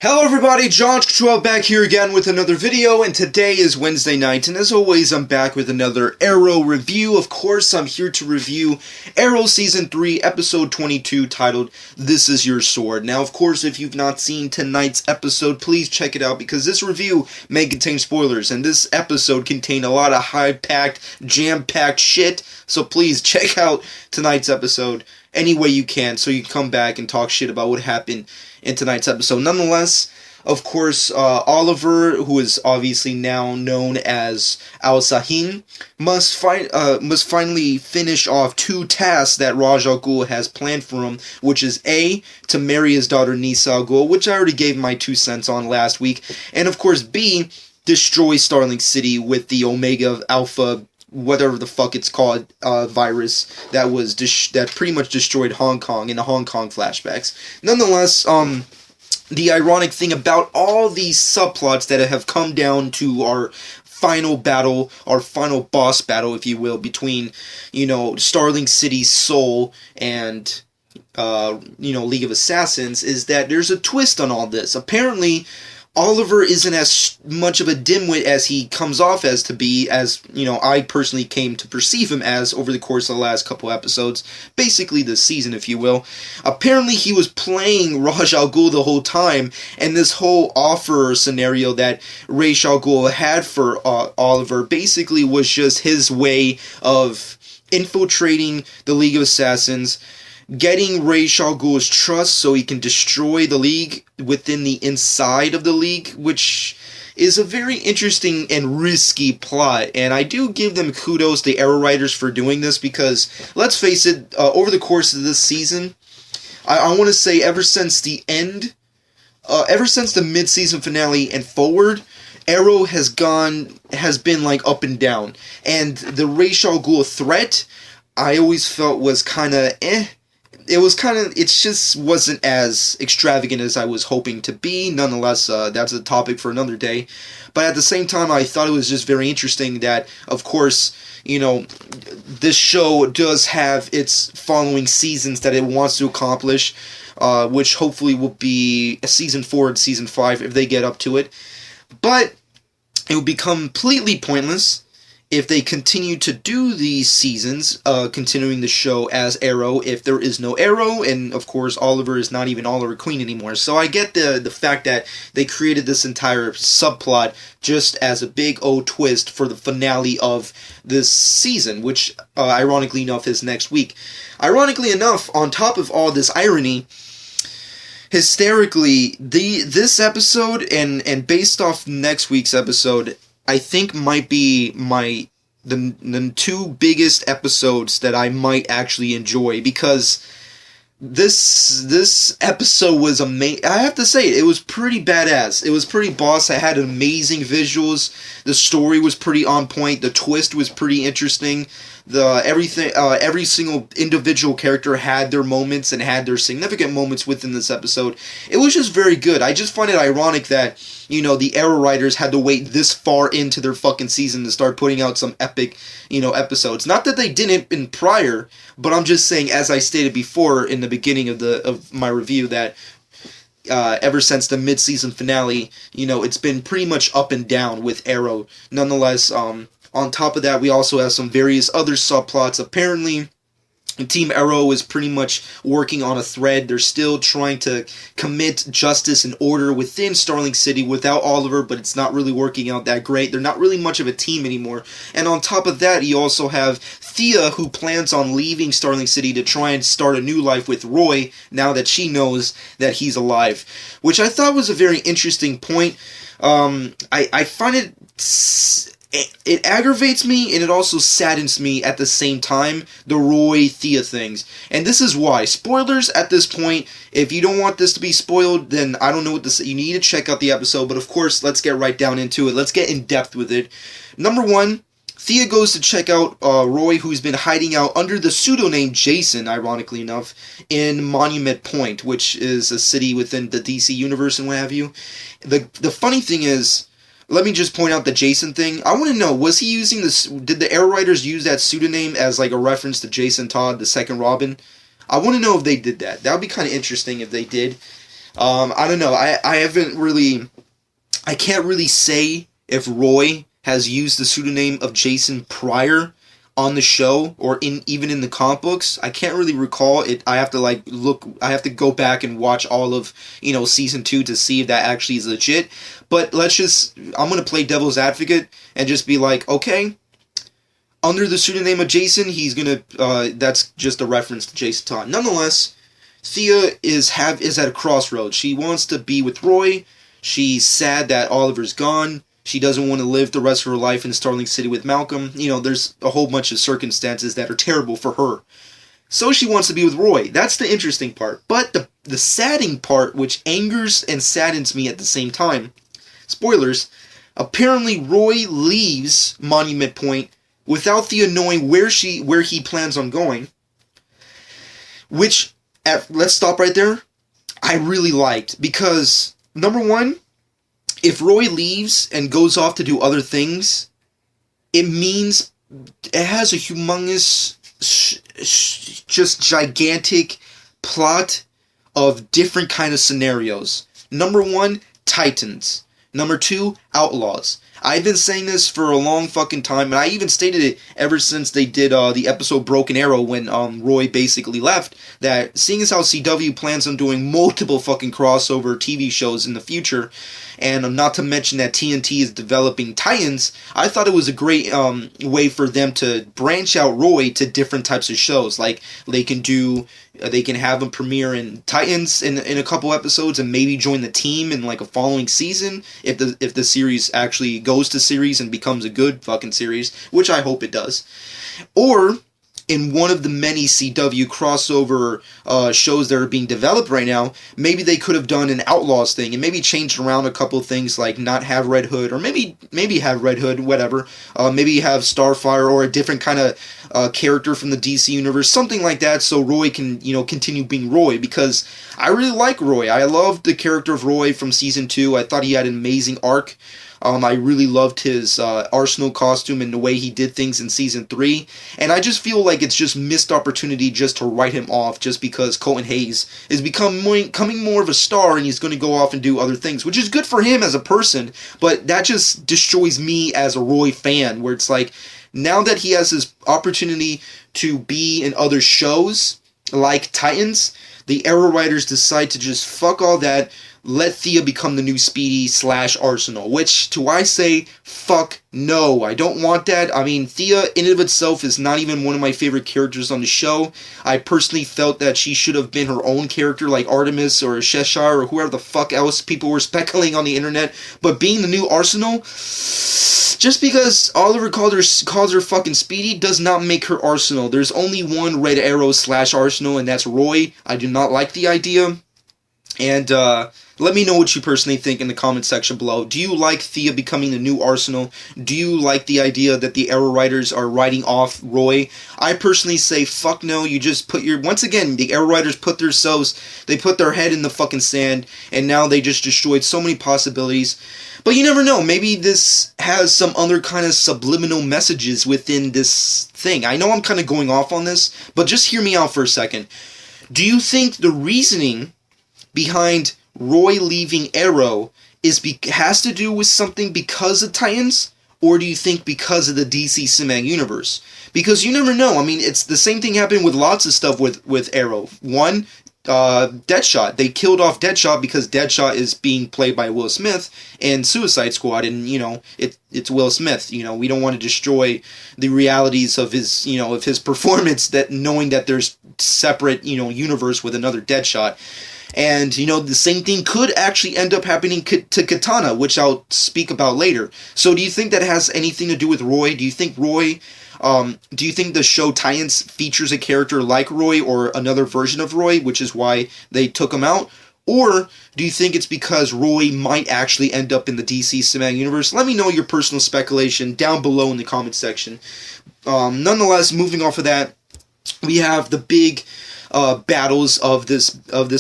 Hello everybody, John12 back here again with another video, and today is Wednesday night, and as always I'm back with another Arrow review. Of course, I'm here to review Arrow Season 3, Episode 22, titled, This Is Your Sword. Now, of course, if you've not seen tonight's episode, please check it out, because this review may contain spoilers, and this episode contained a lot of high-packed, jam-packed shit, so please check out tonight's episode any way you can, so you can come back and talk shit about what happened in tonight's episode. Nonetheless, of course, Oliver, who is obviously now known as Al-Sahin, must finally finish off two tasks that Raj Al Ghul has planned for him, which is A, to marry his daughter Nisa Al Ghul, which I already gave my 2 cents on last week, and of course B, destroy Starling City with the Omega Alpha whatever the fuck it's called, virus that pretty much destroyed Hong Kong in the Hong Kong flashbacks. Nonetheless, the ironic thing about all these subplots that have come down to our final battle, our final boss battle, if you will, between, Starling City's soul and, League of Assassins, is that there's a twist on all this. Apparently, Oliver isn't as much of a dimwit as he comes off as to be, as, I personally came to perceive him as over the course of the last couple episodes, basically this season, if you will. Apparently he was playing Raj Al Ghul the whole time, and this whole offer scenario that Ra's al Ghul had for Oliver basically was just his way of infiltrating the League of Assassins, getting Ra's al Ghul's trust so he can destroy the League within the inside of the League, which is a very interesting and risky plot, and I do give them kudos, the Arrow writers, for doing this, because, let's face it, over the course of this season, I want to say ever since the mid-season finale and forward, Arrow has been like up and down, and the Ra's al Ghul threat, I always felt was kind of it just wasn't as extravagant as I was hoping to be. Nonetheless, that's a topic for another day. But at the same time, I thought it was just very interesting that, of course, this show does have its following seasons that it wants to accomplish, which hopefully will be Season 4 and Season 5 if they get up to it. But it would be completely pointless if they continue to do these seasons, continuing the show as Arrow, if there is no Arrow, and of course Oliver is not even Oliver Queen anymore. So I get the fact that they created this entire subplot just as a big old twist for the finale of this season, which, ironically enough, is next week. Ironically enough, on top of all this irony, hysterically, this episode, and based off next week's episode, I think might be the 2 biggest episodes that I might actually enjoy, because this episode was amazing. I have to say, it was pretty badass. It was pretty boss. I had amazing visuals. The story was pretty on point. The twist was pretty interesting. Every single individual character had their moments and had their significant moments within this episode. It was just very good. I just find it ironic that, the Arrow writers had to wait this far into their fucking season to start putting out some epic, episodes. Not that they didn't in prior, but I'm just saying, as I stated before in the beginning of my review, that ever since the mid-season finale, it's been pretty much up and down with Arrow. Nonetheless, on top of that, we also have some various other subplots. Apparently, Team Arrow is pretty much working on a thread. They're still trying to commit justice and order within Starling City without Oliver, but it's not really working out that great. They're not really much of a team anymore. And on top of that, you also have Thea, who plans on leaving Starling City to try and start a new life with Roy, now that she knows that he's alive. Which I thought was a very interesting point. I find it aggravates me, and it also saddens me at the same time, the Roy-Thea things. And this is why. Spoilers at this point. If you don't want this to be spoiled, then I don't know what to say. You need to check out the episode, but of course, let's get right down into it. Let's get in depth with it. Number 1, Thea goes to check out Roy, who's been hiding out under the pseudonym Jason, ironically enough, in Monument Point, which is a city within the DC universe and what have you. The funny thing is, let me just point out the Jason thing. I want to know, was he using this? Did the Arrow writers use that pseudonym as like a reference to Jason Todd, the second Robin? I want to know if they did that. That would be kind of interesting if they did. I don't know. I haven't really. I can't really say if Roy has used the pseudonym of Jason prior on the show or even in the comic books. I can't really recall it. I have to look. I have to go back and watch all of season 2 to see if that actually is legit. But I'm gonna play devil's advocate and just be like, okay, under the pseudonym of Jason, he's gonna. That's just a reference to Jason Todd. Nonetheless, Thea is at a crossroads. She wants to be with Roy. She's sad that Oliver's gone. She doesn't want to live the rest of her life in Starling City with Malcolm. There's a whole bunch of circumstances that are terrible for her. So she wants to be with Roy. That's the interesting part. But the saddening part, which angers and saddens me at the same time, spoilers, apparently Roy leaves Monument Point without Thea knowing where he plans on going. Which, let's stop right there, I really liked. Because, number one, if Roy leaves and goes off to do other things, it means it has a humongous, just gigantic plot of different kind of scenarios. Number one, Titans. Number two, Outlaws. I've been saying this for a long fucking time, and I even stated it ever since they did the episode Broken Arrow when Roy basically left, that seeing as how CW plans on doing multiple fucking crossover TV shows in the future, and not to mention that TNT is developing Titans, I thought it was a great way for them to branch out Roy to different types of shows. Like, they can have him premiere in Titans in a couple episodes and maybe join the team in like a following season if the series actually goes to series and becomes a good fucking series, which I hope it does. Or in one of the many CW crossover shows that are being developed right now, maybe they could have done an Outlaws thing and maybe changed around a couple things, like not have Red Hood, or maybe have Red Hood, whatever. Maybe have Starfire or a different kind of character from the DC universe, something like that, so Roy can continue being Roy. Because I really like Roy. I loved the character of Roy from season 2. I thought he had an amazing arc. I really loved his Arsenal costume and the way he did things in Season 3. And I just feel like it's just missed opportunity just to write him off just because Colton Hayes is becoming more of a star and he's going to go off and do other things, which is good for him as a person, but that just destroys me as a Roy fan, where it's like, now that he has his opportunity to be in other shows like Titans, the Arrow writers decide to just fuck all that, let Thea become the new Speedy / Arsenal, which, to I say, fuck no, I don't want that. I mean, Thea in and of itself is not even one of my favorite characters on the show. I personally felt that she should have been her own character, like Artemis or Cheshire or whoever the fuck else people were speculating on the internet. But being the new Arsenal, just because Oliver calls her fucking Speedy does not make her Arsenal. There's only one Red Arrow / Arsenal, and that's Roy. I do not like the idea. And let me know what you personally think in the comment section below. Do you like Thea becoming the new Arsenal? Do you like the idea that the Arrow writers are writing off Roy? I personally say fuck no. You just once again, the Arrow writers put their head in the fucking sand, and now they just destroyed so many possibilities. But you never know. Maybe this has some other kind of subliminal messages within this thing. I know I'm kind of going off on this, but just hear me out for a second. Do you think the reasoning behind Roy leaving Arrow has to do with something because of Titans, or do you think because of the DC Cinematic Universe? Because you never know. I mean, it's the same thing happened with lots of stuff with Arrow. One, Deadshot. They killed off Deadshot because Deadshot is being played by Will Smith in Suicide Squad, and it's Will Smith. We don't want to destroy the realities of his performance, that knowing that there's separate universe with another Deadshot. And, the same thing could actually end up happening to Katana, which I'll speak about later. So do you think that has anything to do with Roy? Do you think do you think the show Titans features a character like Roy or another version of Roy, which is why they took him out? Or do you think it's because Roy might actually end up in the DC Cinematic Universe? Let me know your personal speculation down below in the comment section. Nonetheless, moving off of that, we have the big battles of this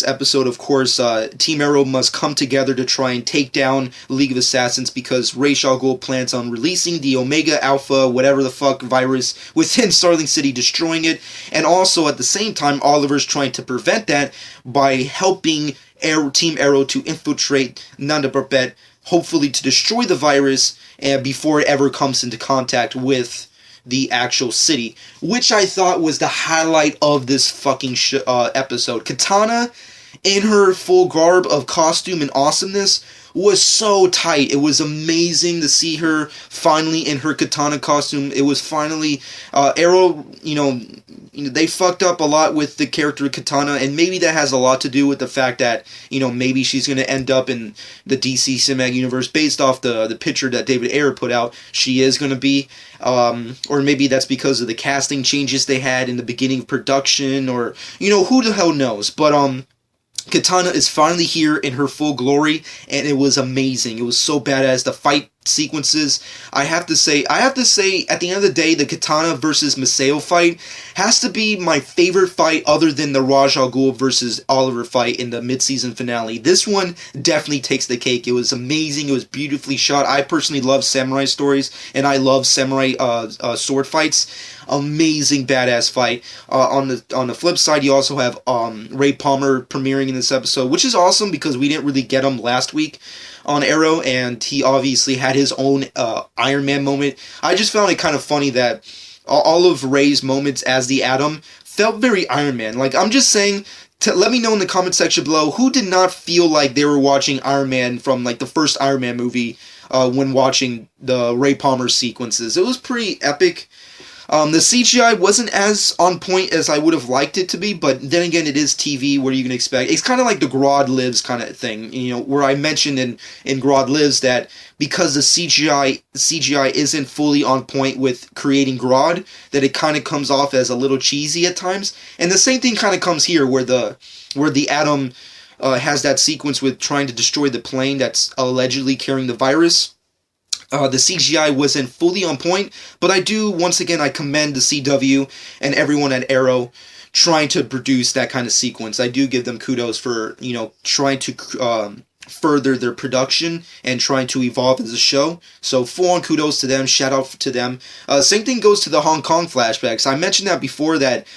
episode. Of course, Team Arrow must come together to try and take down League of Assassins, because Ra's al Ghul plans on releasing the Omega Alpha whatever the fuck virus within Starling City, destroying it, and also at the same time Oliver's trying to prevent that by helping Team Arrow to infiltrate Nanda Parbat, hopefully to destroy the virus and before it ever comes into contact with the actual city, which I thought was the highlight of this fucking episode. Katana, in her full garb of costume and awesomeness, was so tight. It was amazing to see her finally in her katana costume. It was finally Arrow. They fucked up a lot with the character Katana, and maybe that has a lot to do with the fact that maybe she's going to end up in the DC Cinematic Universe based off the picture that David Ayer put out. She is going to be, or maybe that's because of the casting changes they had in the beginning of production, or who the hell knows. But Katana is finally here in her full glory, and it was amazing. It was so badass. The fight sequences, I have to say, at the end of the day, the Katana versus Masao fight has to be my favorite fight other than the Raj Al Ghul versus Oliver fight in the mid-season finale. This one definitely takes the cake. It was amazing. It was beautifully shot. I personally love samurai stories, and I love samurai sword fights. Amazing badass fight. On the flip side, you also have Ray Palmer premiering in this episode, which is awesome because we didn't really get him last week on Arrow, and he obviously had his own Iron Man moment. I just found it kind of funny that all of Ray's moments as the Atom felt very Iron Man. Like, I'm just saying, let me know in the comment section below who did not feel like they were watching Iron Man from like the first Iron Man movie when watching the Ray Palmer sequences. It was pretty epic. The CGI wasn't as on point as I would have liked it to be, but then again, it is TV. What are you going to expect? It's kind of like the Grodd Lives kind of thing, where I mentioned in Grodd Lives that because the CGI isn't fully on point with creating Grodd, that it kind of comes off as a little cheesy at times. And the same thing kind of comes here, where the Atom has that sequence with trying to destroy the plane that's allegedly carrying the virus. The CGI wasn't fully on point, but I commend the CW and everyone at Arrow trying to produce that kind of sequence. I do give them kudos for, trying to further their production and trying to evolve as a show. So full-on kudos to them, shout out to them. Same thing goes to the Hong Kong flashbacks. I mentioned that before, that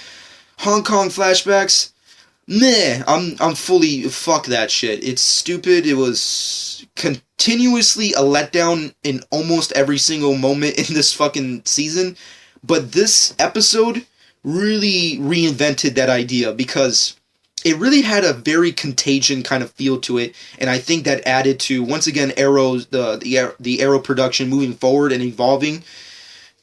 Hong Kong flashbacks, meh, I'm fully, fuck that shit. It's stupid. It was continuously a letdown in almost every single moment in this fucking season, but this episode really reinvented that idea because it really had a very Contagion kind of feel to it, and I think that added to, once again, Arrow's the Arrow production moving forward and evolving.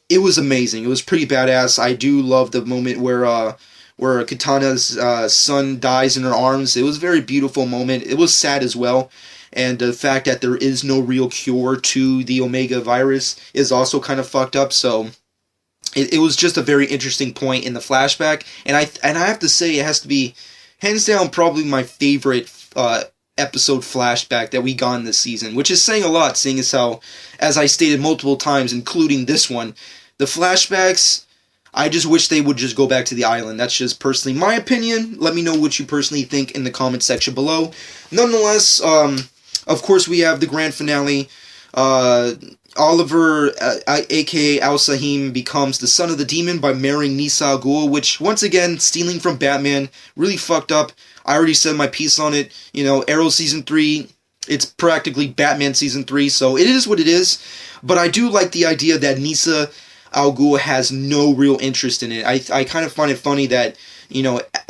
It was amazing. It was pretty badass. I do love the moment where Katana's son dies in her arms. It was a very beautiful moment. It was sad as well. And the fact that there is no real cure to the Omega virus is also kind of fucked up. So it was just a very interesting point in the flashback. And I have to say, it has to be hands down probably my favorite episode flashback that we got in this season, which is saying a lot, seeing as how, as I stated multiple times, including this one, the flashbacks, I just wish they would just go back to the island. That's just personally my opinion. Let me know what you personally think in the comment section below. Nonetheless, of course, we have the grand finale. Oliver, aka Al Sahim, becomes the son of the demon by marrying Nisa Al Ghul, which, once again, stealing from Batman, really fucked up. I already said my piece on it. Arrow Season 3, it's practically Batman Season 3, so it is what it is. But I do like the idea that Nisa Al Ghul has no real interest in it. I kind of find it funny that,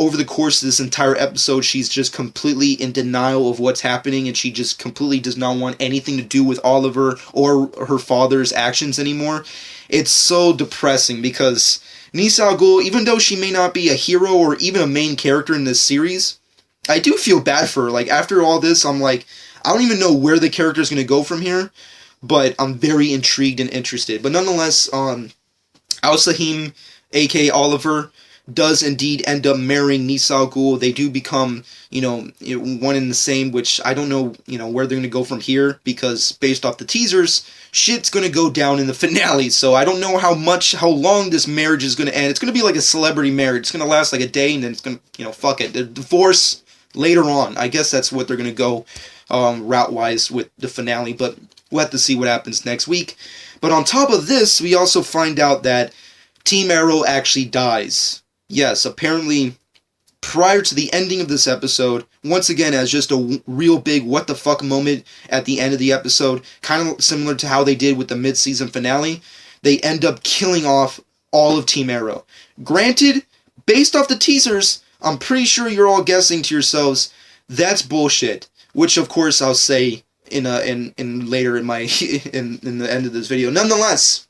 over the course of this entire episode, she's just completely in denial of what's happening, and she just completely does not want anything to do with Oliver or her father's actions anymore. It's so depressing because Nisa Al Ghul, even though she may not be a hero or even a main character in this series, I do feel bad for her. Like, after all this, I'm like, I don't even know where the character is going to go from here, but I'm very intrigued and interested. But nonetheless, Al Sahim, aka Oliver, does indeed end up marrying Nisa Al Ghul. They do become, one and the same, which I don't know, where they're going to go from here, because based off the teasers, shit's going to go down in the finale. So I don't know how long this marriage is going to end. It's going to be like a celebrity marriage. It's going to last like a day, and then it's going to, fuck it. The divorce later on. I guess that's what they're going to go route-wise with the finale, but we'll have to see what happens next week. But on top of this, we also find out that Team Arrow actually dies. Yes, apparently prior to the ending of this episode, once again as just a real big what the fuck moment at the end of the episode, kind of similar to how they did with the mid-season finale, they end up killing off all of Team Arrow. Granted, based off the teasers, I'm pretty sure you're all guessing to yourselves, that's bullshit. Which of course I'll say in later in my in the end of this video. Nonetheless,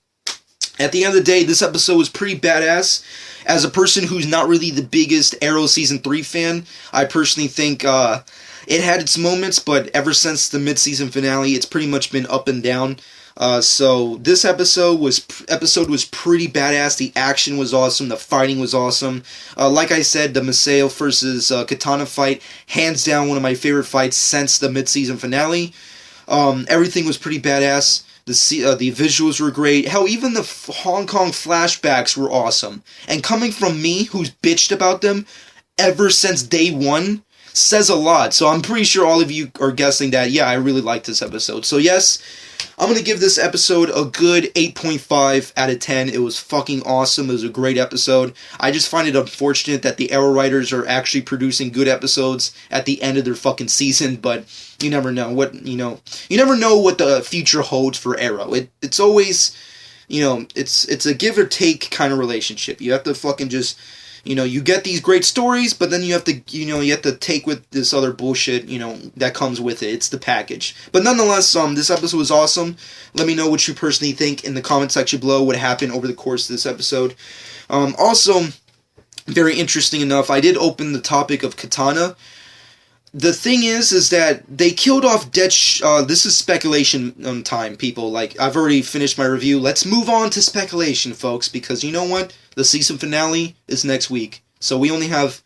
at the end of the day, this episode was pretty badass. As a person who's not really the biggest Arrow Season 3 fan, I personally think it had its moments, but ever since the mid-season finale, it's pretty much been up and down. So this episode was pretty badass. The action was awesome. The fighting was awesome. Like I said, the Maseo versus Katana fight, hands down one of my favorite fights since the mid-season finale. Everything was pretty badass. The visuals were great. Hell, even the Hong Kong flashbacks were awesome. And coming from me, who's bitched about them ever since day one, says a lot. So I'm pretty sure all of you are guessing that, yeah, I really liked this episode. So yes, I'm going to give this episode a good 8.5 out of 10. It was fucking awesome. It was a great episode. I just find it unfortunate that the Arrow writers are actually producing good episodes at the end of their fucking season, but you never know what, you never know what the future holds for Arrow. It's always, it's a give or take kind of relationship. You have to fucking just, you get these great stories, but then you have to take with this other bullshit, that comes with it. It's the package. But nonetheless, this episode was awesome. Let me know what you personally think in the comment section below, what happened over the course of this episode. Also, very interesting enough, I did open the topic of Katana. The thing is that they killed off this is speculation time, people. Like, I've already finished my review. Let's move on to speculation, folks, because you know what? The season finale is next week. So we only have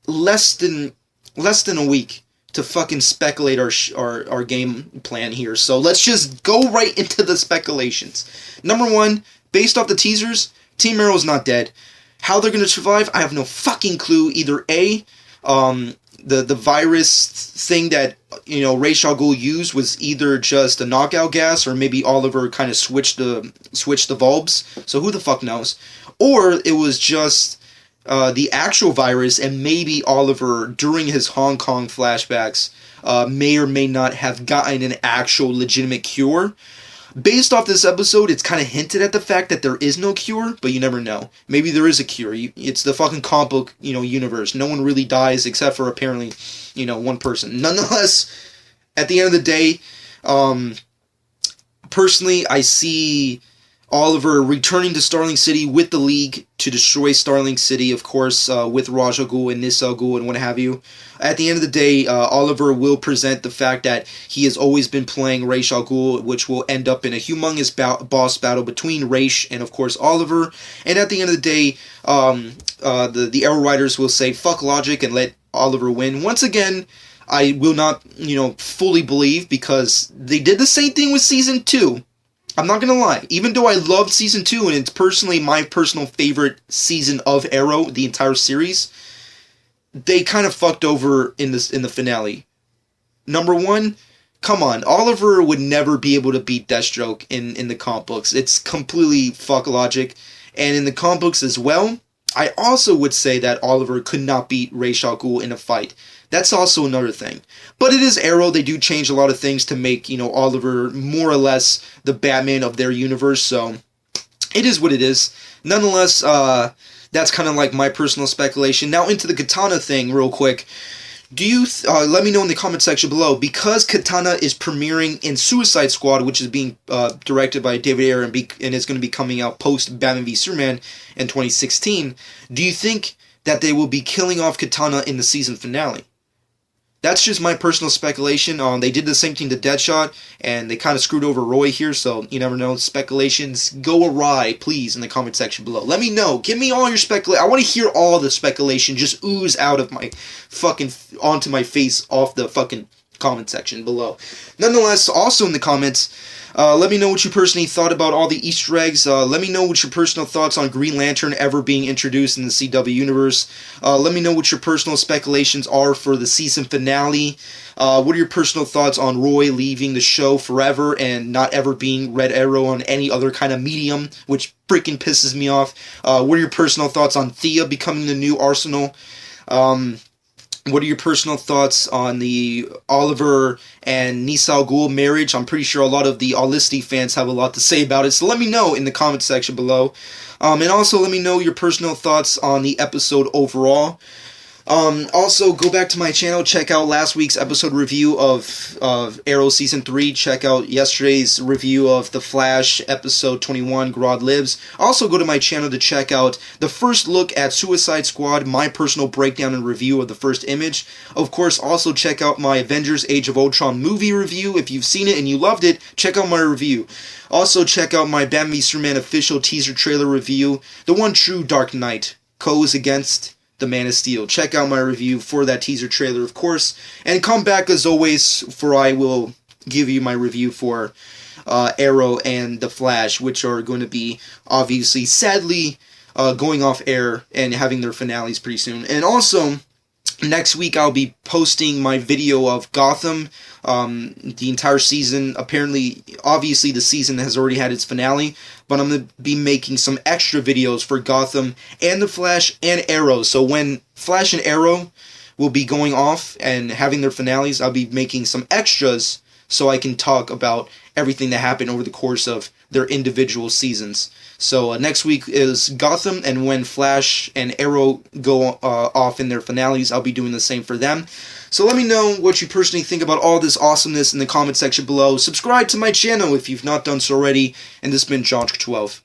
less than a week to fucking speculate our game plan here. So let's just go right into the speculations. Number one, based off the teasers, Team Arrow's not dead. How they're going to survive, I have no fucking clue. Either A, the virus thing that, Ra's al Ghul used was either just a knockout gas, or maybe Oliver kind of switched the bulbs. So who the fuck knows? Or it was just the actual virus, and maybe Oliver, during his Hong Kong flashbacks, may or may not have gotten an actual legitimate cure. Based off this episode, it's kind of hinted at the fact that there is no cure, but you never know. Maybe there is a cure. It's the fucking comic book, universe. No one really dies except for apparently, one person. Nonetheless, at the end of the day, personally, I see Oliver returning to Starling City with the League to destroy Starling City, of course, with Ra's al Ghul and Nis al Ghul and what have you. At the end of the day, Oliver will present the fact that he has always been playing Ra's al Ghul, which will end up in a humongous boss battle between Ra's and, of course, Oliver. And at the end of the day, the Arrow writers will say, fuck logic, and let Oliver win. Once again, I will not, fully believe, because they did the same thing with Season 2. I'm not gonna lie, even though I loved Season 2, and it's personally my personal favorite season of Arrow, the entire series, they kind of fucked over in the finale. Number one, come on, Oliver would never be able to beat Deathstroke in the comic books. It's completely fuck logic. And in the comic books as well, I also would say that Oliver could not beat Ra's al Ghul in a fight. That's also another thing. But it is Arrow. They do change a lot of things to make, Oliver more or less the Batman of their universe. So it is what it is. Nonetheless, that's kind of like my personal speculation. Now into the Katana thing real quick. Do you, let me know in the comment section below, because Katana is premiering in Suicide Squad, which is being directed by David Ayer and is going to be coming out post Batman v Superman in 2016, do you think that they will be killing off Katana in the season finale? That's just my personal speculation. They did the same thing to Deadshot, and they kind of screwed over Roy here, so you never know. Speculations go awry, please, in the comment section below. Let me know. Give me all your speculation. I want to hear all the speculation just ooze out of my fucking, onto my face off the fucking comment section below. Nonetheless, also in the comments, let me know what you personally thought about all the Easter eggs. Let me know what your personal thoughts on Green Lantern ever being introduced in the CW universe. Let me know what your personal speculations are for the season finale. What are your personal thoughts on Roy leaving the show forever and not ever being Red Arrow on any other kind of medium, which freaking pisses me off. What are your personal thoughts on Thea becoming the new Arsenal? What are your personal thoughts on the Oliver and Nisal Ghul marriage? I'm pretty sure a lot of the Alisti fans have a lot to say about it, so let me know in the comment section below. And also let me know your personal thoughts on the episode overall. Also, go back to my channel, check out last week's episode review of Arrow Season 3, check out yesterday's review of The Flash, Episode 21, Grodd Lives. Also, go to my channel to check out the first look at Suicide Squad, my personal breakdown and review of the first image. Of course, also check out my Avengers Age of Ultron movie review. If you've seen it and you loved it, check out my review. Also, check out my Batman v Superman official teaser trailer review, The One True Dark Knight, goes against the Man of Steel. Check out my review for that teaser trailer, of course, and come back as always, for I will give you my review for Arrow and The Flash, which are going to be, obviously, sadly, going off air and having their finales pretty soon. And also, next week I'll be posting my video of Gotham, the entire season. Apparently, obviously the season has already had its finale, but I'm going to be making some extra videos for Gotham and The Flash and Arrow. So when Flash and Arrow will be going off and having their finales, I'll be making some extras so I can talk about everything that happened over the course of their individual seasons. So next week is Gotham, and when Flash and Arrow go off in their finales, I'll be doing the same for them. So let me know what you personally think about all this awesomeness in the comment section below. Subscribe to my channel if you've not done so already, and this has been John 12.